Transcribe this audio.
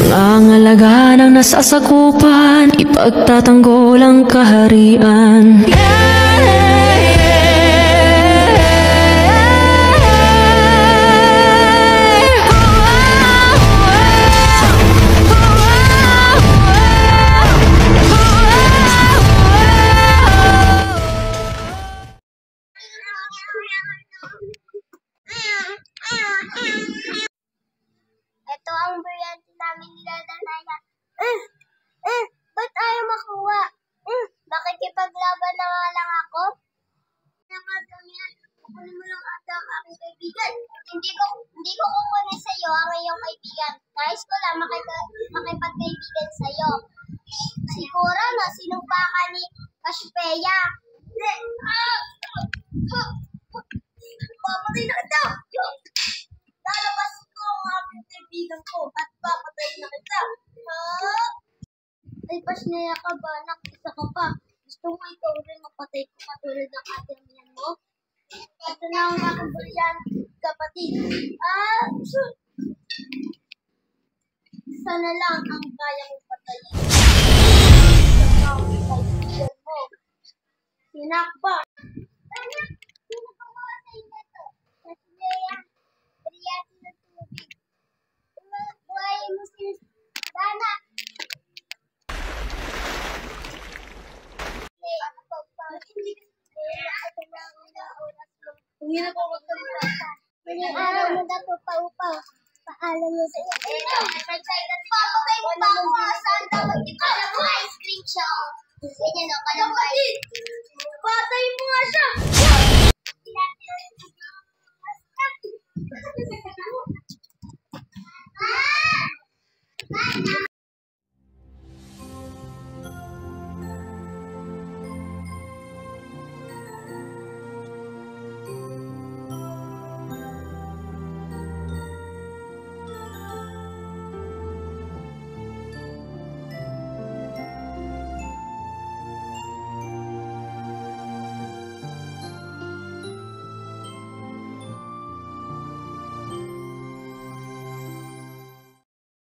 Nangangalaga ng nasasakupan, ipagtatanggol ang kaharian. Ito ang biryani namin nila Danaya. Ba't ayaw makuha? Makikipaglaban na nga lang ako? Nakatang yan. Kukunin mo lang ata ang aking kaibigan. Hindi ko kukunin sa'yo ang iyong kaibigan. Nais ko lang makipagkaibigan sa'yo. Siguro na sinumpa ka ni Cassiopeia. Papatay na kita! Lalabas ko ang aking kaibigan ko at papatay na kita. Ay, Pasneya ka ba? Nakita ka pa. Gusto mo ikaw rin mapatay ko katulad ng ating yan mo? Ito na ang aking bulyan, kapatid. Sana lang ang kaya kong patayin. Ito ang kaibigan mo. Sinakba. Sino pa mga sa inyo to? Pasneya. Briyati ng tubig. Buhay mo si Dana. Hindi na po magkamulata. Ngayong araw mo na po paupaw. Paalam mo sa iyo. Excited pa. Patay mo pa ako. Saan dapat kita na mo ice cream siya? Ganyan o, kalapatid. Patay mo nga siya.